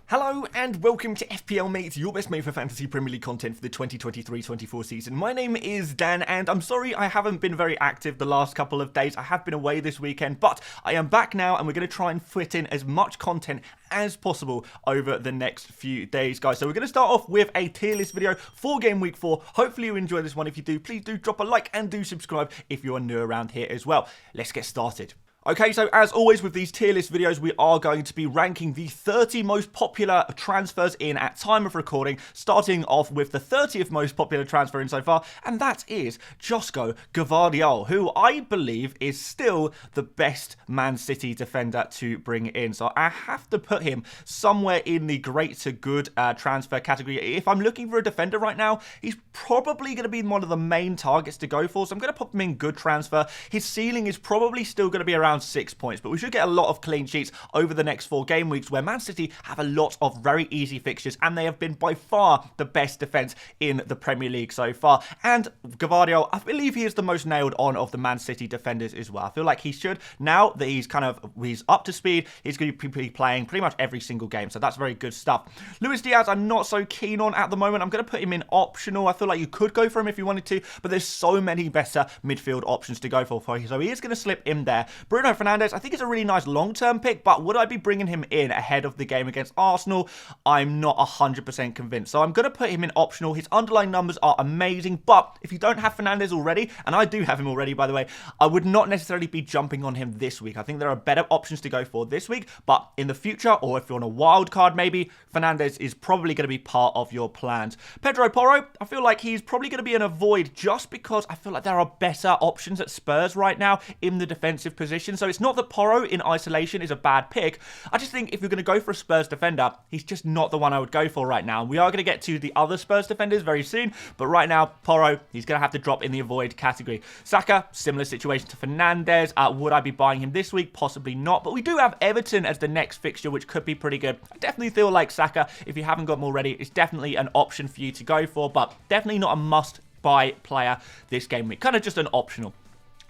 Hello and welcome to FPL Mate, your best mate for fantasy Premier League content for the 2023-24 season. My name is Dan and I'm sorry I haven't been very active the last couple of days. I have been away this weekend, but I am back now and we're going to try and fit in as much content as possible over the next few days, guys. So we're going to start off with a tier list video for Game Week 4. Hopefully you enjoy this one. If you do, please do drop a like and do subscribe if you are new around here as well. Let's get started. Okay, so as always with these tier list videos, we are going to be ranking the 30 most popular transfers in at time of recording, starting off with the 30th most popular transfer in so far, and that is Josko Gvardiol, who I believe is still the best Man City defender to bring in. So I have to put him somewhere in the great to good transfer category. If I'm looking for a defender right now, he's probably going to be one of the main targets to go for, so I'm going to pop him in good transfer. His ceiling is probably still going to be around 6 points, but we should get a lot of clean sheets over the next 4 game weeks where Man City have a lot of very easy fixtures and they have been by far the best defence in the Premier League so far. And Gvardiol, I believe he is the most nailed on of the Man City defenders as well. I feel like he should, now that he's up to speed, he's going to be playing pretty much every single game, so that's very good stuff. Luis Diaz I'm not so keen on at the moment. I'm going to put him in optional. I feel like you could go for him if you wanted to, but there's so many better midfield options to go for, so he is going to slip in there. Bruno Fernandes, I think it's a really nice long-term pick, but would I be bringing him in ahead of the game against Arsenal? I'm not 100% convinced, so I'm going to put him in optional. His underlying numbers are amazing, but if you don't have Fernandes already, and I do have him already, by the way, I would not necessarily be jumping on him this week. I think there are better options to go for this week, but in the future, or if you're on a wild card maybe, Fernandes is probably going to be part of your plans. Pedro Porro, I feel like he's probably going to be an avoid just because I feel like there are better options at Spurs right now in the defensive position, so it's not that Porro in isolation is a bad pick. I just think if you're going to go for a Spurs defender, he's just not the one I would go for right now. We are going to get to the other Spurs defenders very soon, but right now, Porro, he's going to have to drop in the avoid category. Saka, similar situation to Fernandes. Would I be buying him this week? Possibly not, but we do have Everton as the next fixture, which could be pretty good. I definitely feel like Saka, if you haven't got him already, it's definitely an option for you to go for, but definitely not a must-buy player this game week. Kind of just an optional.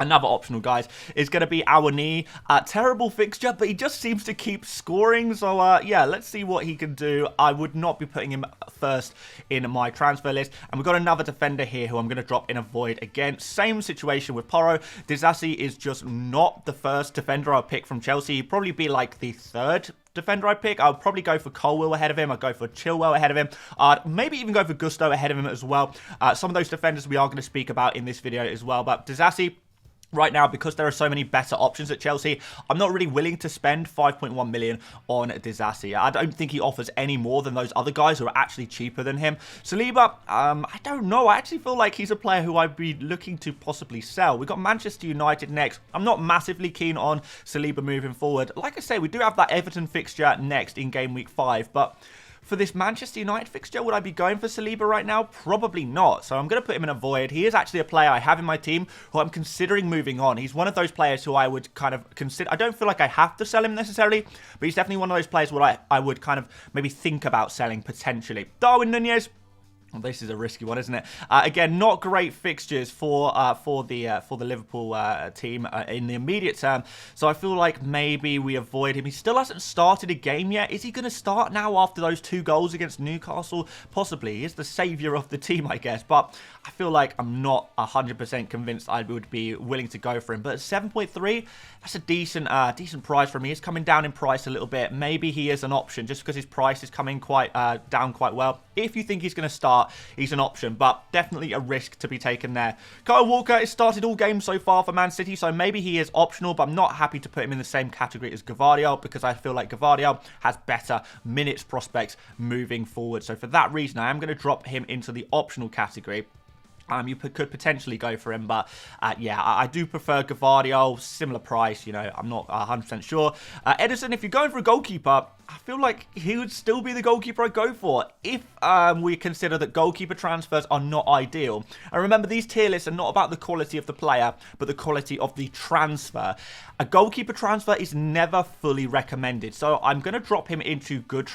Another optional, guys, is going to be our knee. Terrible fixture, but he just seems to keep scoring. So, yeah, let's see what he can do. I would not be putting him first in my transfer list. And we've got another defender here who I'm going to drop in a void again. Same situation with Porro. Disasi is just not the first defender I'll pick from Chelsea. He'd probably be like the third defender I pick. I'll probably go for Colwill ahead of him. I'll go for Chilwell ahead of him. Maybe even go for Gusto ahead of him as well. Some of those defenders we are going to speak about in this video as well. But Disasi, right now, because there are so many better options at Chelsea, I'm not really willing to spend 5.1 million on Disasi. I don't think he offers any more than those other guys who are actually cheaper than him. Saliba, I don't know. I actually feel like he's a player who I'd be looking to possibly sell. We've got Manchester United next. I'm not massively keen on Saliba moving forward. Like I say, we do have that Everton fixture next in Game Week 5, but for this Manchester United fixture, would I be going for Saliba right now? Probably not. So I'm going to put him in a void. He is actually a player I have in my team who I'm considering moving on. He's one of those players who I would kind of consider. I don't feel like I have to sell him necessarily, but he's definitely one of those players where I would kind of maybe think about selling potentially. Darwin Nunez. Well, this is a risky one, isn't it? Again, not great fixtures for the Liverpool team in the immediate term. So I feel like maybe we avoid him. He still hasn't started a game yet. Is he going to start now after those 2 goals against Newcastle? Possibly. He is the saviour of the team, I guess. But I feel like I'm not 100% convinced I would be willing to go for him. But at 7.3, that's a decent price for me. He's coming down in price a little bit. Maybe he is an option just because his price is coming down quite well. If you think he's going to start, he's an option, but definitely a risk to be taken there. Kyle Walker has started all games so far for Man City, so maybe he is optional, but I'm not happy to put him in the same category as Gvardiol because I feel like Gvardiol has better minutes prospects moving forward. So for that reason, I am going to drop him into the optional category. You could potentially go for him, but yeah, I do prefer Gvardiol. Similar price, you know, I'm not 100% sure. Edison, if you're going for a goalkeeper, I feel like he would still be the goalkeeper I'd go for if we consider that goalkeeper transfers are not ideal. And remember, these tier lists are not about the quality of the player, but the quality of the transfer. A goalkeeper transfer is never fully recommended, so I'm going to drop him into good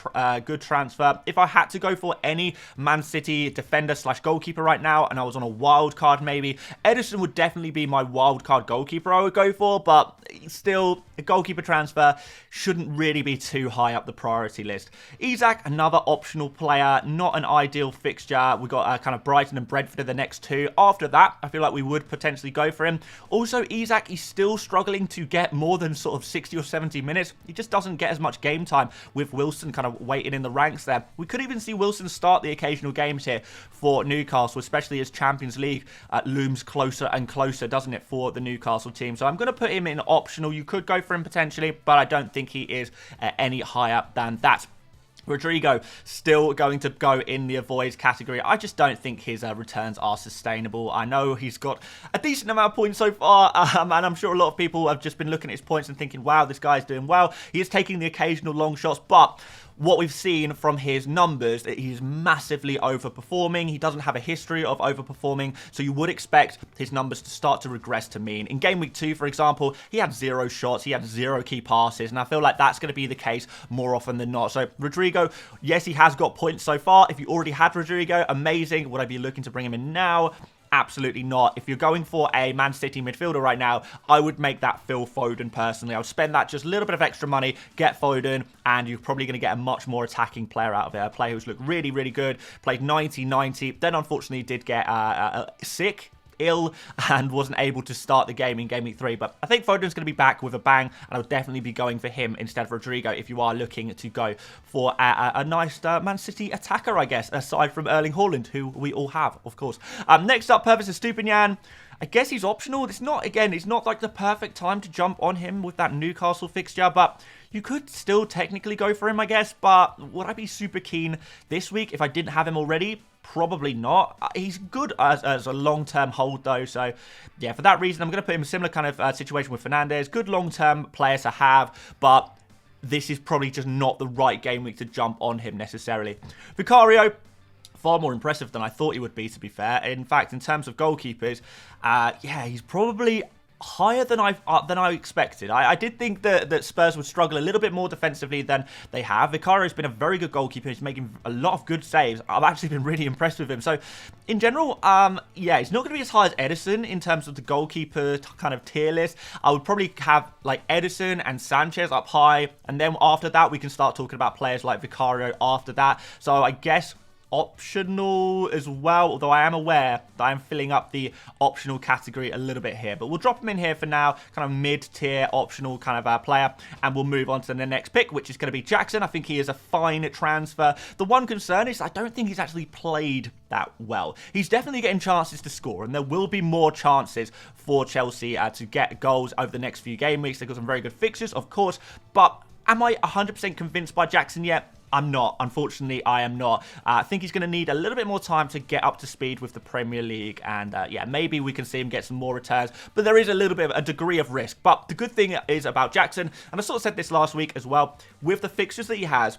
transfer. If I had to go for any Man City defender / goalkeeper right now, and I was on a wild card maybe, Edison would definitely be my wild card goalkeeper I would go for, but still, a goalkeeper transfer shouldn't really be too high up the priority list. Isak, another optional player, not an ideal fixture. We've got kind of Brighton and Brentford in the next two. After that, I feel like we would potentially go for him. Also, Isak, he's still struggling to get more than sort of 60 or 70 minutes. He just doesn't get as much game time with Wilson kind of waiting in the ranks there. We could even see Wilson start the occasional games here for Newcastle, especially as Champions League looms closer and closer, doesn't it, for the Newcastle team. So I'm going to put him in optional. You could go for him potentially, but I don't think he is any higher than that. Rodrigo still going to go in the avoid category. I just don't think his returns are sustainable. I know he's got a decent amount of points so far, and I'm sure a lot of people have just been looking at his points and thinking, wow, this guy's doing well. He is taking the occasional long shots, but what we've seen from his numbers, that he's massively overperforming. He doesn't have a history of overperforming, so you would expect his numbers to start to regress to mean. In Game Week 2, for example, he had 0 shots, he had 0 key passes, and I feel like that's going to be the case more often than not. So Rodrigo, yes, he has got points so far. If you already had Rodrigo, amazing. Would I be looking to bring him in now? Absolutely not. If you're going for a Man City midfielder right now, I would make that Phil Foden personally. I would spend that just a little bit of extra money, get Foden, and you're probably going to get a much more attacking player out of it. A player who's looked really, really good, played 90-90, then unfortunately did get ill and wasn't able to start the game in Game Week 3. But I think Foden's going to be back with a bang, and I would definitely be going for him instead of Rodrigo if you are looking to go for a nice Man City attacker, I guess, aside from Erling Haaland, who we all have, of course. Next up, Purvis Estupiñán. I guess he's optional. It's not like the perfect time to jump on him with that Newcastle fixture, but you could still technically go for him, I guess. But would I be super keen this week if I didn't have him already? Probably not. He's good as a long-term hold, though. So, yeah, for that reason, I'm going to put him in a similar kind of situation with Fernandes. Good long-term player to have, but this is probably just not the right game week to jump on him necessarily. Vicario, far more impressive than I thought he would be, to be fair. In fact, in terms of goalkeepers, yeah, he's probably higher than I expected. I did think that Spurs would struggle a little bit more defensively than they have. Vicario's been a very good goalkeeper. He's making a lot of good saves. I've actually been really impressed with him. So, in general, yeah, he's not going to be as high as Edison in terms of the goalkeeper kind of tier list. I would probably have like Edison and Sanchez up high, and then after that, we can start talking about players like Vicario after that. So, I guess optional as well, although I am aware that I'm filling up the optional category a little bit here, but we'll drop him in here for now, kind of mid-tier optional kind of player, and we'll move on to the next pick, which is going to be Jackson. I think he is a fine transfer. The one concern is I don't think he's actually played that well. He's definitely getting chances to score, and there will be more chances for Chelsea to get goals over the next few game weeks. They've got some very good fixtures, of course, but am I 100% convinced by Jackson yet? I'm not. Unfortunately, I am not. I think he's going to need a little bit more time to get up to speed with the Premier League. And yeah, maybe we can see him get some more returns. But there is a little bit of a degree of risk. But the good thing is about Jackson, and I sort of said this last week as well, with the fixtures that he has,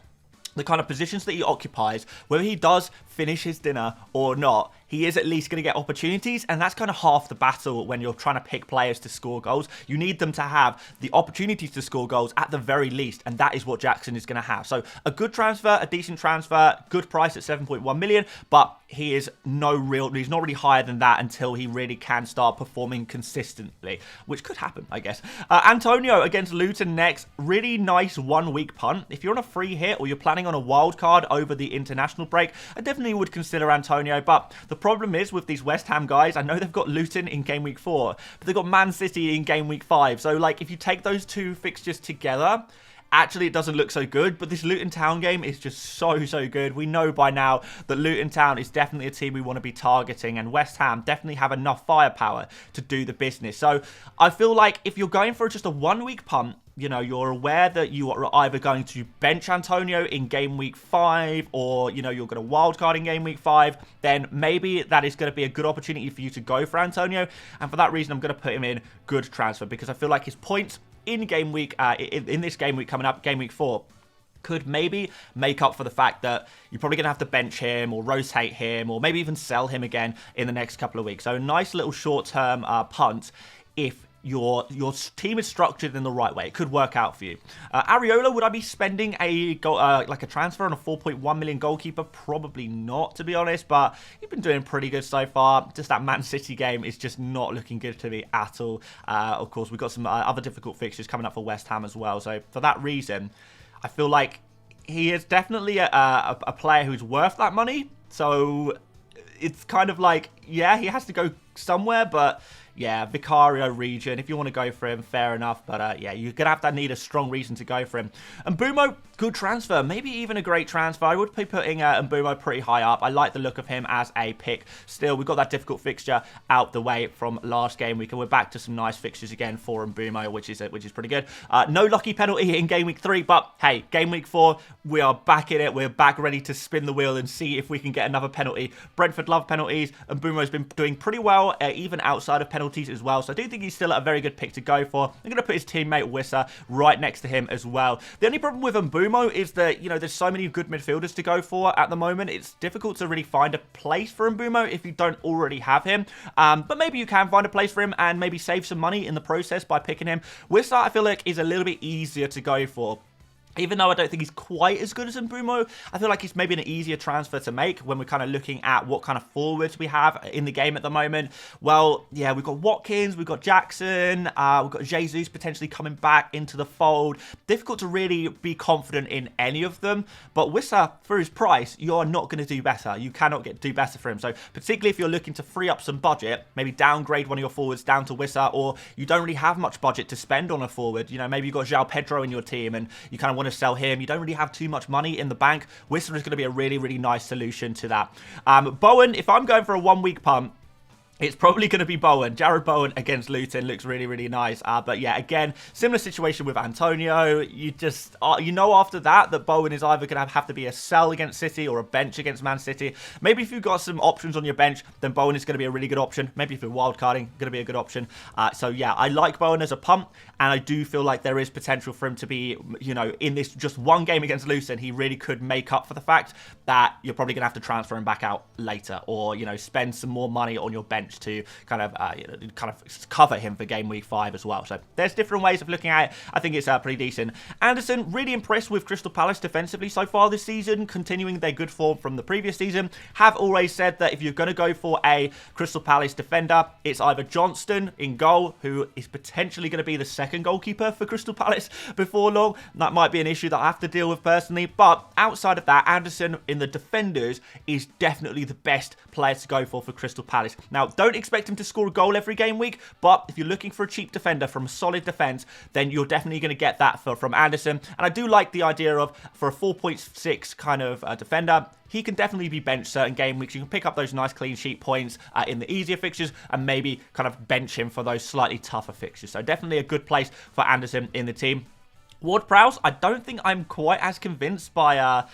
the kind of positions that he occupies, whether he does finish his dinner or not, he is at least going to get opportunities, and that's kind of half the battle when you're trying to pick players to score goals. You need them to have the opportunities to score goals at the very least, and that is what Jackson is going to have. So a good transfer, a decent transfer, good price at 7.1 million, but he's not really higher than that until he really can start performing consistently, which could happen, I guess. Antonio against Luton next. Really nice 1 week punt. If you're on a free hit or you're planning on a wild card over the international break, I definitely would consider Antonio, but the problem is with these West Ham guys, I know they've got Luton in Game Week 4, but they've got Man City in Game Week 5. So, like, if you take those two fixtures together, actually it doesn't look so good, but this Luton Town game is just so good. We know by now that Luton Town is definitely a team we want to be targeting, and West Ham definitely have enough firepower to do the business. So, I feel like if you're going for just a 1 week punt, you know, you're aware that you are either going to bench Antonio in Game Week 5 or, you know, you're going to wildcard in Game Week 5, then maybe that is going to be a good opportunity for you to go for Antonio. And for that reason, I'm going to put him in good transfer because I feel like his points in Game Week, in this Game Week coming up, Game Week 4, could maybe make up for the fact that you're probably going to have to bench him or rotate him or maybe even sell him again in the next couple of weeks. So a nice little short-term punt if your team is structured in the right way. It could work out for you. Areola, would I be spending a like a transfer on a 4.1 million goalkeeper? Probably not, to be honest, but he's been doing pretty good so far. Just that Man City game is just not looking good to me at all. Of course, we've got some other difficult fixtures coming up for West Ham as well. So for that reason, I feel like he is definitely a player who's worth that money. So it's kind of like, yeah, he has to go somewhere, but yeah, Vicario region, if you want to go for him, fair enough. But yeah, you're going to have to need a strong reason to go for him. And Mbumo, good transfer. Maybe even a great transfer. I would be putting Mbumo pretty high up. I like the look of him as a pick. Still, we've got that difficult fixture out the way from last game week, and we're back to some nice fixtures again for Mbumo, which is pretty good. No lucky penalty in game week 3, but hey, game week 4, we are back in it. We're back ready to spin the wheel and see if we can get another penalty. Brentford love penalties, and Mbumo's been doing pretty well, even outside of penalties as well. So I do think he's still a very good pick to go for. I'm going to put his teammate Wissa right next to him as well. The only problem with Mbumo is that, you know, there's so many good midfielders to go for at the moment. It's difficult to really find a place for Mbumo if you don't already have him. But maybe you can find a place for him and maybe save some money in the process by picking him. Wissa, I feel like, is a little bit easier to go for. Even though I don't think he's quite as good as Mbumo, I feel like he's maybe an easier transfer to make when we're kind of looking at what kind of forwards we have in the game at the moment. Well, yeah, we've got Watkins, we've got Jackson, we've got Jesus potentially coming back into the fold. Difficult to really be confident in any of them, but Wissa, for his price, you're not going to do better. You cannot do better for him. So particularly if you're looking to free up some budget, maybe downgrade one of your forwards down to Wissa, or you don't really have much budget to spend on a forward. You know, maybe you've got João Pedro in your team and you kind of want to sell him. You don't really have too much money in the bank. Wissa is going to be a really, really nice solution to that. Bowen, if I'm going for a 1 week punt, it's probably going to be Bowen. Jared Bowen against Luton looks really, really nice. But yeah, again, similar situation with Antonio. You just, you know after that Bowen is either going to have to be a sell against City or a bench against Man City. Maybe if you've got some options on your bench, then Bowen is going to be a really good option. Maybe if you're wildcarding, going to be a good option. So yeah, I like Bowen as a punt, and I do feel like there is potential for him to be, you know, in this just one game against Luton, he really could make up for the fact that you're probably going to have to transfer him back out later, or, you know, spend some more money on your bench to kind of cover him for game week 5 as well. So there's different ways of looking at it. I think it's pretty decent. Anderson, really impressed with Crystal Palace defensively so far this season, continuing their good form from the previous season. Have always said that if you're going to go for a Crystal Palace defender, it's either Johnston in goal, who is potentially going to be the second goalkeeper for Crystal Palace before long. That might be an issue that I have to deal with personally, but outside of that, Anderson in the defenders is definitely the best player to go for Crystal Palace. Now, don't expect him to score a goal every game week, but if you're looking for a cheap defender from a solid defense, then you're definitely going to get that from Anderson. And I do like the idea of, for a 4.6 kind of defender, he can definitely be benched certain game weeks. You can pick up those nice clean sheet points in the easier fixtures and maybe kind of bench him for those slightly tougher fixtures. So definitely a good place for Anderson in the team. Ward-Prowse, I don't think I'm quite as convinced by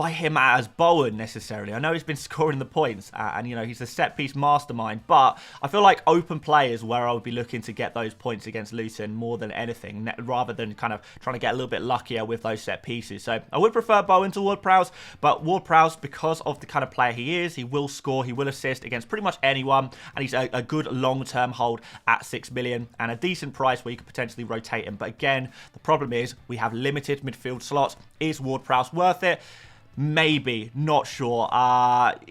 him as Bowen necessarily. I know he's been scoring the points and, you know, he's a set-piece mastermind, but I feel like open play is where I would be looking to get those points against Luton more than anything, rather than kind of trying to get a little bit luckier with those set pieces. So I would prefer Bowen to Ward-Prowse, but Ward-Prowse, because of the kind of player he is, he will score, he will assist against pretty much anyone, and he's a good long-term hold at 6 million and a decent price where you could potentially rotate him. But again, the problem is we have limited midfield slots. Is Ward-Prowse worth it? Maybe, not sure.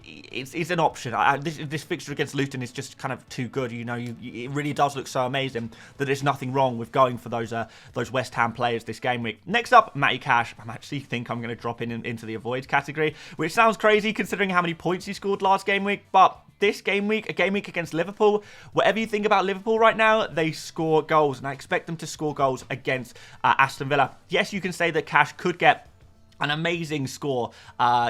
It's an option. This fixture against Luton is just kind of too good. You know, it really does look so amazing that there's nothing wrong with going for those West Ham players this game week. Next up, Matty Cash. I actually think I'm going to drop into the avoid category, which sounds crazy considering how many points he scored last game week, but this game week, a game week against Liverpool, whatever you think about Liverpool right now, they score goals, and I expect them to score goals against Aston Villa. Yes, you can say that Cash could get an amazing score,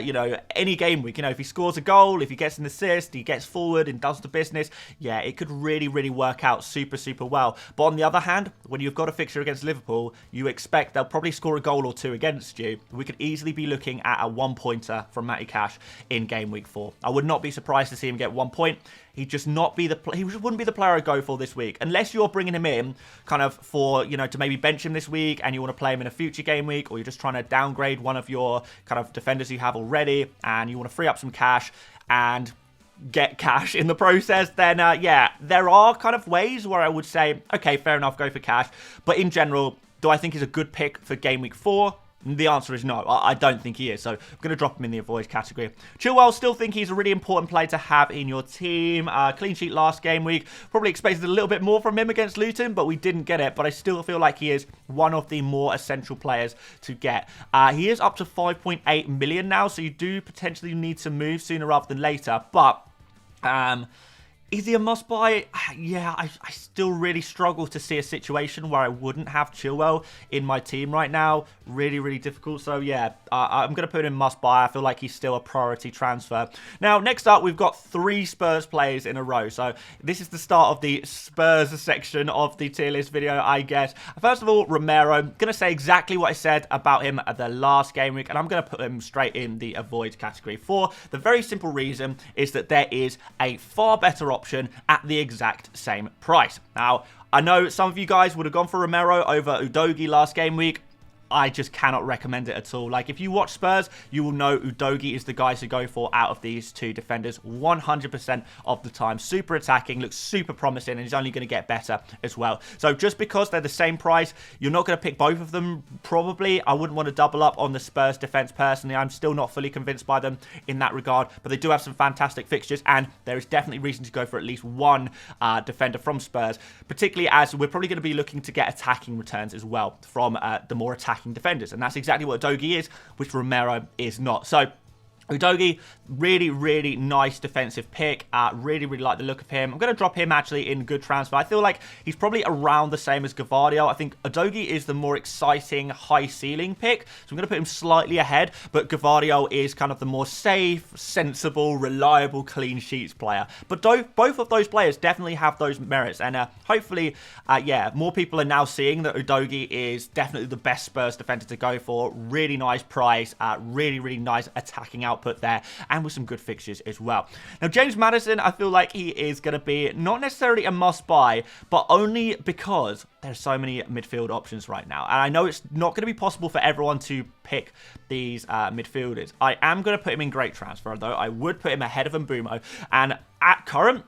you know, any game week. You know, if he scores a goal, if he gets an assist, he gets forward and does the business, yeah, it could really, really work out super, super well. But on the other hand, when you've got a fixture against Liverpool, you expect they'll probably score a goal or two against you. We could easily be looking at a 1-pointer from Matty Cash in game week 4. I would not be surprised to see him get 1 point. He'd just not be he wouldn't be the player I'd go for this week, unless you're bringing him in kind of for, you know, to maybe bench him this week and you want to play him in a future game week, or you're just trying to downgrade one of your kind of defenders you have already and you want to free up some cash and get cash in the process, then yeah, there are kind of ways where I would say, okay, fair enough, go for cash. But in general, do I think he's a good pick for Game Week 4? The answer is no. I don't think he is, so I'm going to drop him in the avoid category. Chilwell, still think he's a really important player to have in your team. Clean sheet last game week. Probably expected a little bit more from him against Luton, but we didn't get it. But I still feel like he is one of the more essential players to get. He is up to 5.8 million now, so you do potentially need to move sooner rather than later. But is he a must-buy? Yeah, I still really struggle to see a situation where I wouldn't have Chilwell in my team right now. Really, really difficult. So, yeah, I'm going to put him must-buy. I feel like he's still a priority transfer. Now, next up, we've got 3 Spurs players in a row. So, this is the start of the Spurs section of the tier list video, I guess. First of all, Romero. I'm going to say exactly what I said about him at the last game week, and I'm going to put him straight in the avoid category for the very simple reason is that there is a far better option at the exact same price. Now, I know some of you guys would have gone for Romero over Udogie last game week. I just cannot recommend it at all. Like, if you watch Spurs, you will know Udogie is the guy to go for out of these 2 defenders 100% of the time. Super attacking, looks super promising, and he's only going to get better as well. So just because they're the same price, you're not going to pick both of them, probably. I wouldn't want to double up on the Spurs defense personally. I'm still not fully convinced by them in that regard, but they do have some fantastic fixtures, and there is definitely reason to go for at least one defender from Spurs, particularly as we're probably going to be looking to get attacking returns as well from the more attacking defenders, and that's exactly what Udogie is, which Romero is not. So Udogie, really, really nice defensive pick. Really, really like the look of him. I'm going to drop him actually in good transfer. I feel like he's probably around the same as Gavardio. I think Udogie is the more exciting, high ceiling pick. So I'm going to put him slightly ahead, but Gavardio is kind of the more safe, sensible, reliable, clean sheets player. But both of those players definitely have those merits. And hopefully, yeah, more people are now seeing that Udogie is definitely the best Spurs defender to go for. Really nice price. Really, really nice attacking output there, and with some good fixtures as well. Now, James Maddison, I feel like he is going to be not necessarily a must-buy, but only because there's so many midfield options right now. And I know it's not going to be possible for everyone to pick these midfielders. I am going to put him in great transfer, though. I would put him ahead of Mbumo. And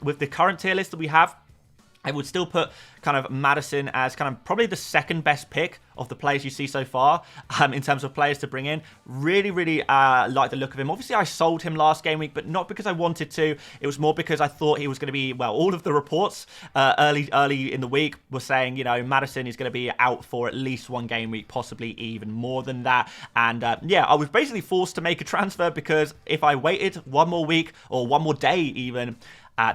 with the current tier list that we have, I would still put kind of Maddison as kind of probably the second best pick of the players you see so far in terms of players to bring in. Really, really like the look of him. Obviously, I sold him last game week, but not because I wanted to. It was more because I thought he was going to be, well, all of the reports early in the week were saying, you know, Maddison is going to be out for at least 1 game week, possibly even more than that. And yeah, I was basically forced to make a transfer because if I waited 1 more week or 1 more day even,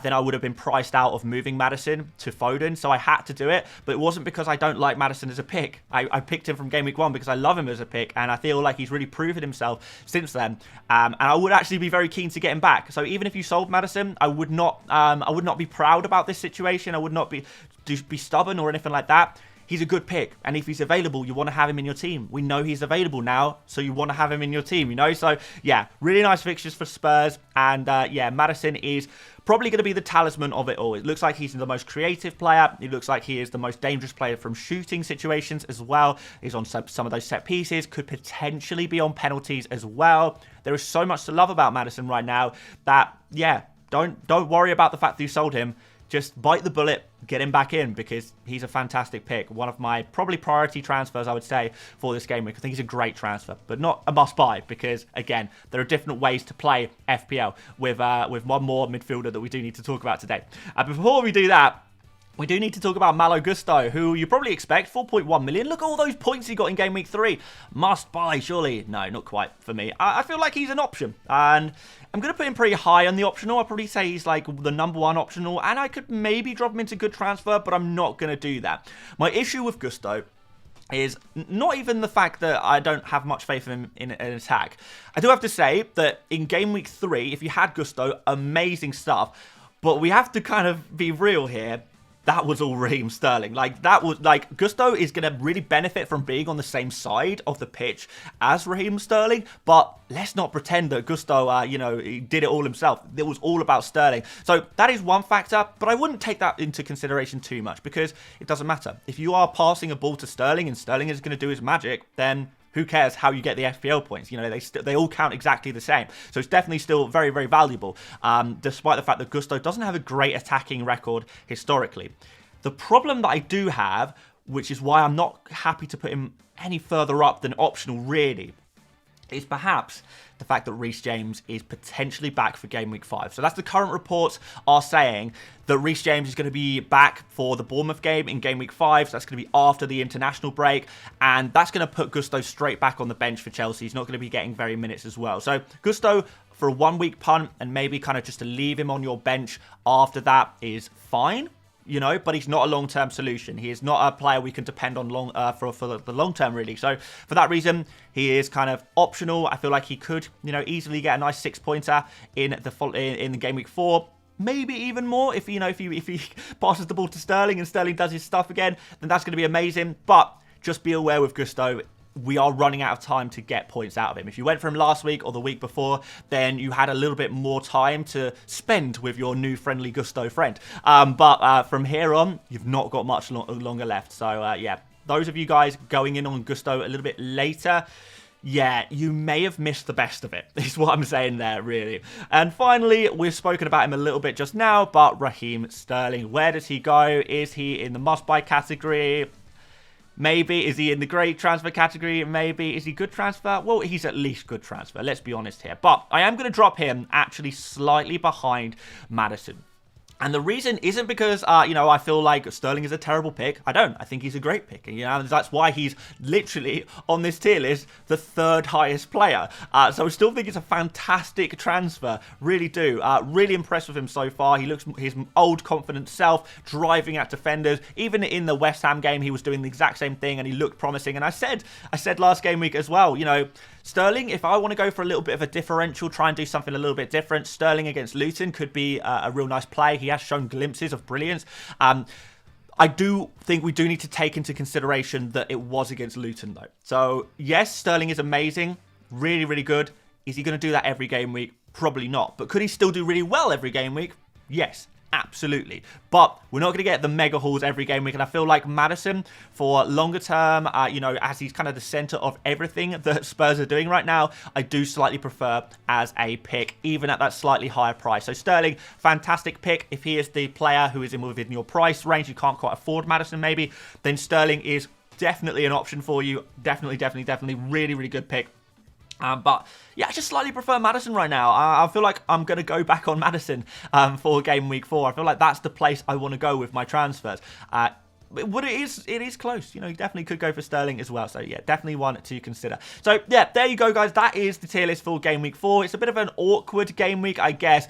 then I would have been priced out of moving Maddison to Foden, so I had to do it. But it wasn't because I don't like Maddison as a pick. I picked him from Game Week 1 because I love him as a pick, and I feel like he's really proven himself since then. And I would actually be very keen to get him back. So even if you sold Maddison, I would not be proud about this situation. I would not be stubborn or anything like that. He's a good pick, and if he's available, you want to have him in your team. We know he's available now, so you want to have him in your team, you know? So, yeah, really nice fixtures for Spurs, and, yeah, Maddison is probably going to be the talisman of it all. It looks like he's the most creative player. It looks like he is the most dangerous player from shooting situations as well. He's on some of those set pieces, could potentially be on penalties as well. There is so much to love about Maddison right now that, yeah, don't worry about the fact that you sold him. Just bite the bullet, get him back in, because he's a fantastic pick. One of my probably priority transfers, I would say, for this game week. I think he's a great transfer, but not a must-buy, because, again, there are different ways to play FPL with one more midfielder that we do need to talk about today. Before we do that, we do need to talk about Malo Gusto, who you probably expect, 4.1 million. Look at all those points he got in Game Week 3. Must buy, surely. No, not quite for me. I feel like he's an option, and I'm going to put him pretty high on the optional. I'll probably say he's like the #1 optional, and I could maybe drop him into good transfer, but I'm not going to do that. My issue with Gusto is not even the fact that I don't have much faith in him in an attack. I do have to say that in Game Week 3, if you had Gusto, amazing stuff, but we have to kind of be real here. That was all Raheem Sterling. Gusto is going to really benefit from being on the same side of the pitch as Raheem Sterling, but let's not pretend that Gusto, he did it all himself. It was all about Sterling. So that is one factor, but I wouldn't take that into consideration too much because it doesn't matter. If you are passing a ball to Sterling and Sterling is going to do his magic, then who cares how you get the FPL points? You know, they all count exactly the same. So it's definitely still very, very valuable, despite the fact that Gusto doesn't have a great attacking record historically. The problem that I do have, which is why I'm not happy to put him any further up than optional really, is perhaps the fact that Reece James is potentially back for Game Week 5. So that's the current reports are saying that Reece James is going to be back for the Bournemouth game in Game Week 5. So that's going to be after the international break. And that's going to put Gusto straight back on the bench for Chelsea. He's not going to be getting very minutes as well. So Gusto for a 1-week punt and maybe kind of just to leave him on your bench after that is fine. You know, but he's not a long-term solution. He is not a player we can depend on for the long term, really. So for that reason, he is kind of optional. I feel like he could, you know, easily get a nice 6-pointer in the Game Week 4. Maybe even more if he passes the ball to Sterling and Sterling does his stuff again, then that's going to be amazing. But just be aware with Gusto, we are running out of time to get points out of him. If you went from last week or the week before, then you had a little bit more time to spend with your new friendly Gusto friend. But from here on, you've not got much longer left. So, yeah, those of you guys going in on Gusto a little bit later, yeah, you may have missed the best of it, is what I'm saying there, really. And finally, we've spoken about him a little bit just now, but Raheem Sterling, where does he go? Is he in the must-buy category? Maybe. Is he in the great transfer category? Maybe. Is he good transfer? Well, he's at least good transfer. Let's be honest here. But I am going to drop him actually slightly behind Maddison. And the reason isn't because, you know, I feel like Sterling is a terrible pick. I don't. I think he's a great pick. And, you know, that's why he's literally on this tier list, the 3rd highest player. So I still think it's a fantastic transfer. Really do. Really impressed with him so far. He looks his old confident self, driving at defenders. Even in the West Ham game, he was doing the exact same thing and he looked promising. And I said last game week as well, you know, Sterling, if I want to go for a little bit of a differential, try and do something a little bit different, Sterling against Luton could be a real nice play. He has shown glimpses of brilliance. I do think we do need to take into consideration that it was against Luton, though. So, yes, Sterling is amazing. Really, really good. Is he going to do that every game week? Probably not. But could he still do really well every game week? Yes. Absolutely. But we're not going to get the mega hauls every game week. And I feel like Maddison, for longer term, you know, as he's kind of the centre of everything that Spurs are doing right now, I do slightly prefer as a pick, even at that slightly higher price. So Sterling, fantastic pick. If he is the player who is within your price range, you can't quite afford Maddison maybe, then Sterling is definitely an option for you. Definitely. Really, really good pick. But yeah, I just slightly prefer Maddison right now. I feel like I'm going to go back on Maddison for Game Week 4. I feel like that's the place I want to go with my transfers. But it is close. You know, you definitely could go for Sterling as well. So, yeah, definitely one to consider. So, yeah, there you go, guys. That is the tier list for Game Week 4. It's a bit of an awkward game week, I guess,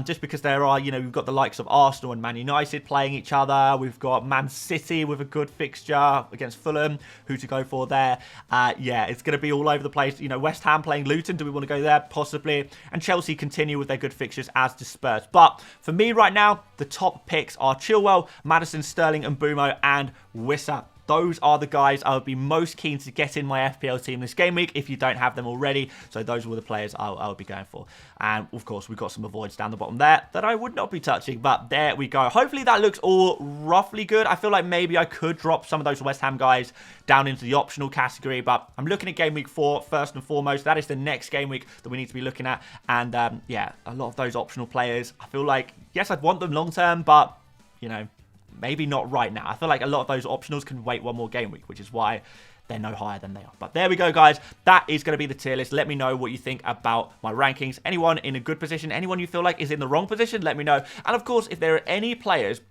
just because there are, you know, we've got the likes of Arsenal and Man United playing each other. We've got Man City with a good fixture against Fulham. Who to go for there? Yeah, it's going to be all over the place. You know, West Ham playing Luton. Do we want to go there? Possibly. And Chelsea continue with their good fixtures as dispersed. But for me right now, the top picks are Chilwell, Maddison, Sterling, and Mbeumo, and Wissa. Those are the guys I would be most keen to get in my FPL team this game week if you don't have them already. So those were the players I would be going for. And of course, we've got some avoids down the bottom there that I would not be touching. But there we go. Hopefully that looks all roughly good. I feel like maybe I could drop some of those West Ham guys down into the optional category. But I'm looking at Game Week 4 first and foremost. That is the next game week that we need to be looking at. And yeah, a lot of those optional players, I feel like, yes, I'd want them long term, but, you know, maybe not right now. I feel like a lot of those optionals can wait one more game week, which is why they're no higher than they are. But there we go, guys. That is going to be the tier list. Let me know what you think about my rankings. Anyone in a good position, anyone you feel like is in the wrong position, let me know. And of course, if there are any players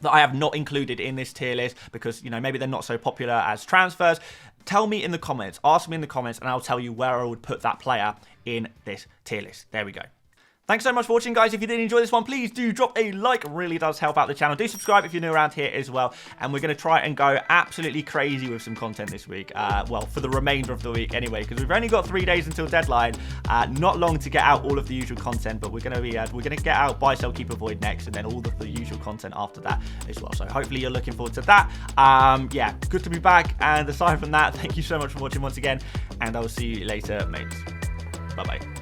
that I have not included in this tier list because, you know, maybe they're not so popular as transfers, tell me in the comments. Ask me in the comments and I'll tell you where I would put that player in this tier list. There we go. Thanks so much for watching, guys. If you did enjoy this one, please do drop a like. It really does help out the channel. Do subscribe if you're new around here as well. And we're going to try and go absolutely crazy with some content this week. Well, for the remainder of the week anyway, because we've only got 3 days until deadline. Not long to get out all of the usual content, but we're going to get out buy, sell, keep, avoid next, and then all of the usual content after that as well. So hopefully you're looking forward to that. Yeah, good to be back. And aside from that, thank you so much for watching once again, and I will see you later, mates. Bye-bye.